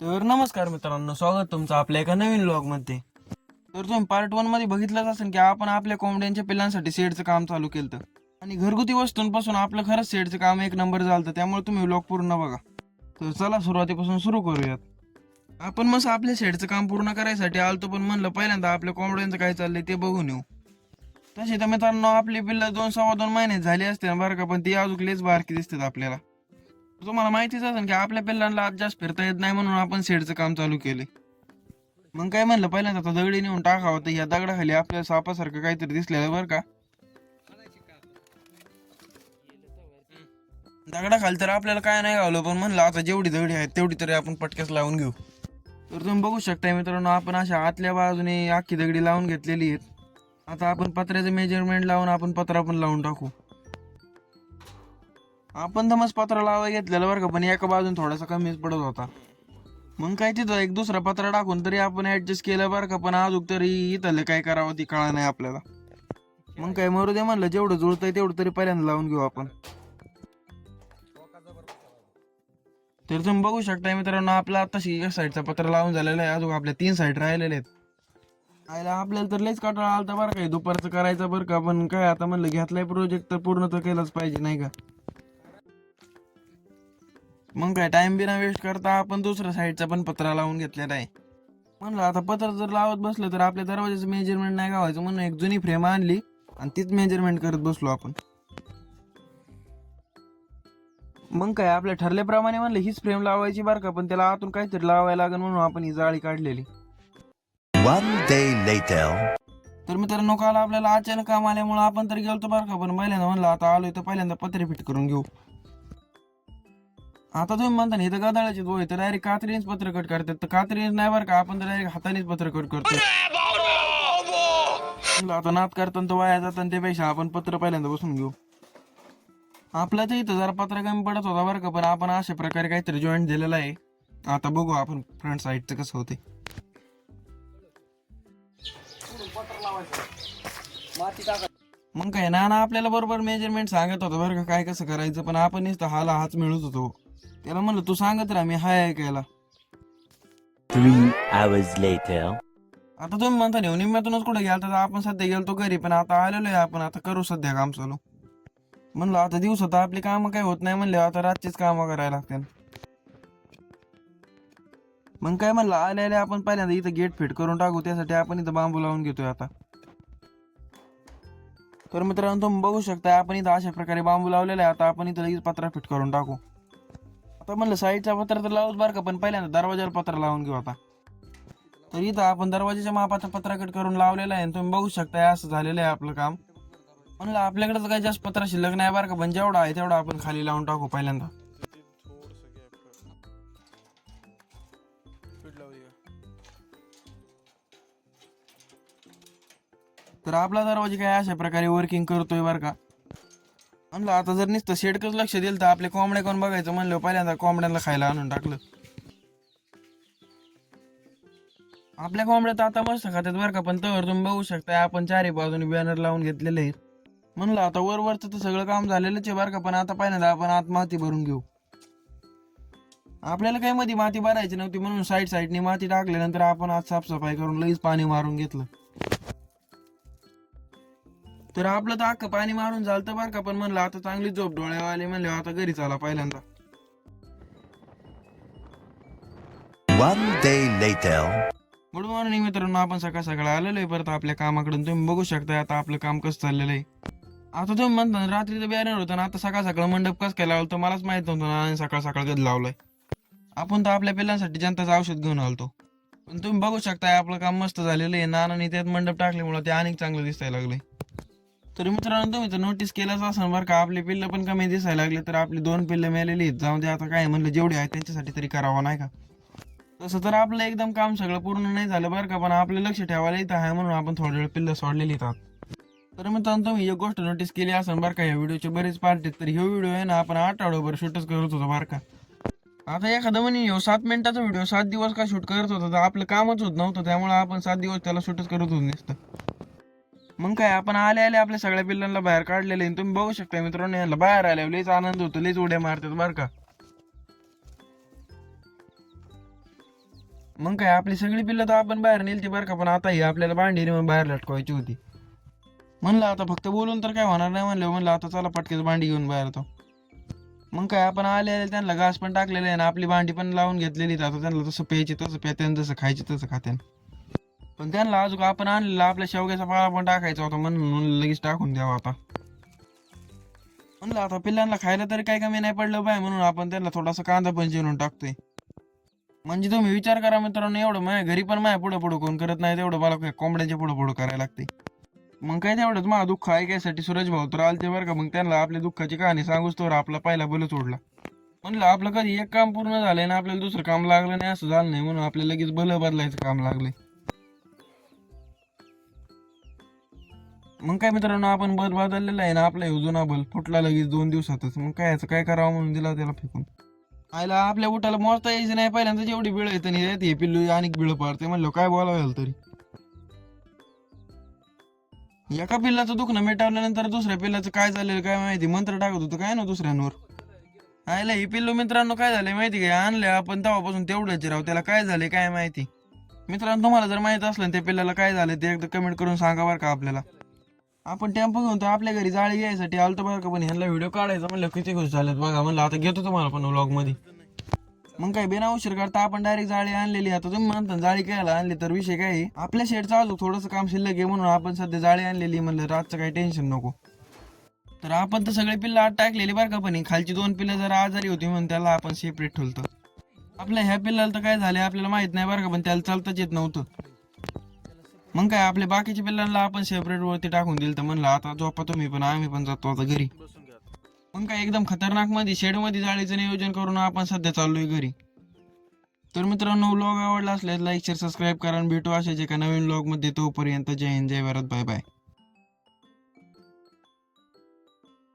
तर नमस्कार मित्रांनो, स्वागत तुमचं आपल्या एका नवीन व्लॉग मध्ये. तर तुम्ही पार्ट 1 मध्ये बघितलंच असेल की आपण आपल्या कोंबड्यांच्या पिल्लांसाठी शेडचं काम चालू केलं आणि घरगुती वस्तूंपासून आपलं खरंच शेडचं काम एक नंबर झालं. त्यामुळे तुम्ही व्लॉग पूर्ण बघा. तर चला सुरुवातीपासून सुरू करूयात. आपण मस्त आपल्या शेडचं काम पूर्ण करायसाठी आलतो, पण म्हणलं पहिल्यांदा आपल्या कोंबड्यांचं काय चाललंय ते बघून येऊ. तसे तर मित्रांनो आपली पिल्लं 2 सव्वा 2 महिने झाली असते बरं का, पण ती अजून लईच बारकी दिसतात आपल्याला. तुम्हाला माहितीच असेल की आपल्या पिल्लांना आज जास्त फिरता येत नाही, म्हणून आपण शेडचं काम चालू केले. मग काय म्हणलं पहिल्यांदा आता दगडी नेऊन टाकावं, तर या दगडाखाली आपल्याला सापासारखं काहीतरी दिसलेलं बरं का. दगडाखाली तर आपल्याला काय नाही गावलं, पण म्हणलं आता जेवढी दगडी आहेत तेवढी तरी आपण पटक्यास लावून घेऊ. तर तुम्ही बघू शकताय मित्रांनो, आपण अशा आतल्या बाजूने अख्खी दगडी लावून घेतलेली आहेत. आता आपण पत्र्याचं मेजरमेंट लावून आपण पत्रा पण लावून टाकू. आपण तर मस्त पत्रा लावायला घेतलेला बरं का, पण एका बाजून थोडासा कमीच पडत होता. मग काय तिथं एक दुसरा पत्रा टाकून तरी आपण ऍडजस्ट केलं बरं का, पण अजून तरी इथलं काय करावं ती कळा नाही आपल्याला. मग काय मरू दे, म्हणलं जेवढं जुळतंय तेवढं तरी पहिल्यांदा लावून घेऊ आपण. तर तुम्ही बघू शकता मित्रांनो, आपला आताशी एक साईडचा पत्रा लावून झालेला आहे, अजून आपल्या 3 साईड राहिलेले आहेत. आपल्याला तर लयच कंटाळा आलता बरं का दुपारचं करायचं बरं का, पण काय आता म्हणलं घेतलाय प्रोजेक्ट तर पूर्ण तर केलाच पाहिजे नाही का. मग काय टाइम बिना वेस्ट करता आपण दुसऱ्या साईडचा पण पत्रा लावून घेतलेला आहे. म्हणलं आता पत्र जर लावत बसलं तर आपल्या दरवाजाचं मेजरमेंट नाही गावायचं, म्हणून एक जुनी फ्रेम आणली आणि तीच मेजरमेंट करत बसलो आपण. मग काय आपल्या ठरल्याप्रमाणे म्हणलं हीच फ्रेम लावायची बरं का, पण त्याला आतून काहीतरी लावायला लागेल म्हणून आपण ही जाळी काढलेली. One day later. तर मित्रांनो काल आपल्याला अचानक काम आल्यामुळे आपण तर गेलतो बरं का, पण पहिल्यांदा म्हणलं आता आलोय तर पहिल्यांदा पत्रे फिट करून घेऊ. आता तुम्ही म्हणता ना इथं गदाळाचे बोय तर डायरेक्ट कात्रीनेच पत्र कट करतात, तर कात्रीनेच नाही बरं का, आपण तर डायरेक्ट हातानेच पत्र कट करतो. म्हणलं आता नाद करताना तो वाया जाताना त्यापेक्षा आपण पत्र पहिल्यांदा बसून घेऊ. आपल्या तर इथं जरा पत्रा कमी पडत होता बरं का, पण आपण अशा प्रकारे काहीतरी जॉईंट दिलेला आहे. आता बघू आपण फ्रंट साईडचं कसं होते. मग काय ना आपल्याला बरोबर मेजरमेंट सांगत होतं बरं का काय कसं करायचं, पण आपण नुसतं हाच मिळत होतो. त्याला म्हणलं तू सांगत राहा, मी हाय ऐकायला. 3 hours later. आता तुम्ही म्हणता नेऊ निम्म्यातूनच कुठे गेला, तर आपण सध्या गेलतो घरी, पण आता आलेलो आहे आपण, आता करू सध्या काम चालू. म्हणलं आता दिवसात आपली कामं काय होत नाही, म्हणले आता रातचीच कामं करायला लागतील. मग काय म्हणलं आले आपण पहिल्यांदा इथं गेट फिट करून टाकू, त्यासाठी आपण इथं बांबू लावून घेतोय आता. तर मित्रांनो तुम्ही बघू शकता आपण इथं अशा प्रकारे बांबू लावलेला आहे. आता आपण इथं लगेच पत्रा फिट करून टाकू. आता म्हणलं साईडचा पत्रा तर लावूच बरं का, पण पहिल्यांदा दरवाजाला पत्रा लावून घेऊ आता. तर इथं आपण दरवाजाच्या मापाचा पत्रा कट करून लावलेला आहे. तुम्ही बघू शकता असं झालेलं आहे आपलं काम. म्हणलं आपल्याकडे तर काही जास्त पत्रा शिल्लक नाही बरं का, पण जेवढा आहे तेवढा आपण खाली लावून टाकू पहिल्यांदा. तर आपला दरवाजा काय अशा प्रकारे वर्किंग करतोय बरं का. म्हणलं आता जर नुसतं शेडकच लक्ष दिलं तर आपले कोंबड्या कोण बघायचं, म्हणलं पहिल्यांदा कोंबड्यांना खायला आणून टाकलं. आपल्या कोंबड्या तर आता मस्त खात्यात बरं का, पण तर तुम्ही बघू शकता आपण चारी बाजूने बॅनर लावून घेतलेले आहेत. म्हणलं आता वरवरचं तर सगळं काम झालेलंच आहे बरं का, पण आता पहिल्यांदा आपण आत माती भरून घेऊ. आपल्याला काही मध्ये माती भरायची नव्हती, म्हणून साईडने माती टाकल्यानंतर आपण आज साफसफाई करून लगेच पाणी मारून घेतलं. तर आपलं तर अख्खं पाणी मारून झालं बरं का, पण म्हणलं आता चांगली झोप डोळ्यावाले, म्हणलं आता घरी चला पहिल्यांदा. One day later. Good morning मित्रांनो, आपण सकाळ सकाळ आलेलो आहे परत आपल्या कामाकडून. तुम्ही बघू शकता आता आपलं काम कसं चाललेलं आहे. आता तुम्ही म्हणता रात्रीचं बॅनर होतं ना, आता सकाळ सकाळ मंडप कसं काय लावलं तर मलाच माहित नव्हतं ना, आणि सकाळ सकाळ कधी लावलंय. आपण तर आपल्या पिल्लांसाठी जनताचं औषध घेऊन आलतो. पण तुम्ही बघू शकता आपलं काम मस्त झालेलं आहे. नानाने त्यात मंडप टाकल्यामुळे ते अनेक चांगलं दिसायला लागले. तर मित्रांनो तुम्ही तर नोटीस केलंच असं बरं का, आपली पिल्लं पण कमी दिसायला लागले. तर आपली 2 पिल्लं मेलेली आहेत, जाऊ दे आता काय म्हणलं जेवढी आहे त्यांच्यासाठी तरी करावं नाही का. तसं तर आपलं एकदम काम सगळं पूर्ण नाही झालं बरं का, पण आपलं लक्ष ठेवायला इथं आहे म्हणून आपण थोड्या वेळ पिल्लं सोडलेली आहेत. तर मित्रांनो तुम्ही एक गोष्ट नोटीस केली असेल बरं का, या व्हिडिओचे बरेच पार्ट आहेत. तर हे व्हिडिओ आहे ना आपण आठवड्याभर शूटच करत होतो बरं का. आता एखादं म्हणे 7 मिनिटाचा व्हिडिओ 7 दिवस का शूट करत होता, तर आपलं कामच होत नव्हतं, त्यामुळे आपण 7 दिवस त्याला शूटच करत होतो नुसतं. मग काय आपण आले आपल्या सगळ्या पिल्लांना बाहेर काढलेले. तुम्ही बघू शकता मित्रांनो, यांना बाहेर आल्यावर लईच आनंद होतो, लईच उड्या मारतात बरं का. मग काय आपली सगळी पिल्लं तर आपण बाहेर नेलती बरं का, पण आता ही आपल्याला भांडी नेऊन बाहेर लटकवायची होती. म्हणलं आता फक्त बोलून तर काय होणार नाही, म्हणलं आता चला पटकेच भांडी घेऊन बाहेर तो. मग काय आपण आले त्यांना घास पण टाकलेले आहे ना, आपली भांडी पण लावून घेतलेली. आता त्यांना तसं प्यायची तसं प्यात्यान, जसं खायची तसं खात्यान. पण त्यांना अजून आपण आणलेला आपल्या शेवग्याचा पाला पण टाकायचा होता, म्हणून लगेच टाकून द्यावा आता. म्हणलं आता पिल्लांना खायला तरी काही कमी नाही पडलं बाय, म्हणून आपण त्यांना थोडासा कांदा पण चिरून टाकतोय. म्हणजे तुम्ही विचार करा मित्रांनो, एवढं माझ्या घरी पण माझ्या पुढं पुढं कोण करत नाही, तेवढं मला कोंबड्यांच्या पुढं पुढं करायला लागते. मग काय तेवढंच माझं दुःख ऐकायसाठी सूरज भाऊ तर आलते बरं का. मग त्यांना आपल्या दुःखाची कहाणी सांगूच तर आपला पहिला बोलच उडला. म्हणलं आपलं कधी एक काम पूर्ण झालंय ना, आपल्याला दुसरं काम लागलं नाही असं झालं नाही, म्हणून आपल्याला लगेच बलं बदलायचं काम लागले. मग काय मित्रांनो, आपण बल बदललेला आहे ना, आपला जुना बल फुटला लगेच 2 दिवसातच. मग काय याचं काय करावं म्हणून दिला त्याला फेकून. आयला आपल्या उठाला मोजता यायचं नाही, पहिल्यांदा जेवढी बिळ येतं नाही हे पिल्लू आणि बिळ पाडते. म्हणलं काय बोलावं तरी. एका पिल्लाचं दुखणं मिटावल्यानंतर दुसऱ्या पिल्लाचं काय झालेलं काय माहिती, मंत्र टाकत होतं काय ना दुसऱ्यांवर. आयला ही पिल्लू मित्रांनो काय झालंय माहिती काय, आणलं आपण तेव्हापासून तेवढंच राव, त्याला काय झालंय काय माहिती. मित्रांनो तुम्हाला जर माहित असलं त्या पिल्लाला काय झालं ते एकदा कमेंट करून सांगा बरं का आपल्याला. आपण टेम्पो घेऊन तर आपल्या घरी जाळी घ्यायसाठी आलतो बरं का, पण ह्यांना व्हिडिओ काढायचा म्हणलं किती खुश झालेत बघा. म्हणलं आता घेतो तुम्हाला पण व्लॉग मध्ये. मग काय बिना उशीर करता आपण डायरेक्ट जाळी आणलेली. आता तुम्ही म्हणता जाळी घ्यायला आणली तर विषय काय आहे, आपल्या शेडचं अजून थोडंसं काम शिल्लक आहे, म्हणून आपण सध्या जाळी आणलेली. म्हणलं रातचं काही टेन्शन नको. तर आपण तर सगळे पिल्लं आत टाकलेली बरं का, पण खालची 2 पिल्लं जरा आजारी होती म्हणून त्याला आपण सेपरेट ठेवलं. आपल्या ह्या पिल्लाला तर काय झालं आपल्याला माहित नाही बरं का, पण त्याला चालताच येत नव्हतं. मग काय आपल्या बाकीच्या पिल्लांना आपण सेपरेट वरती टाकून दिलं. तर म्हणलं आता झोपा तुम्ही पण, आम्ही पण जातो आता घरी. मग काय एकदम खतरनाक मध्ये शेड मध्ये जाळीचं नियोजन करून आपण सध्या चाललोय घरी. तर मित्रांनो व्लॉग आवडला असल्यास लाईक शेअर सबस्क्राईब करा आणि भेटू अशाच एका नवीन व्लॉग मध्ये. तोपर्यंत जय हिंद जय भारत, बाय बाय.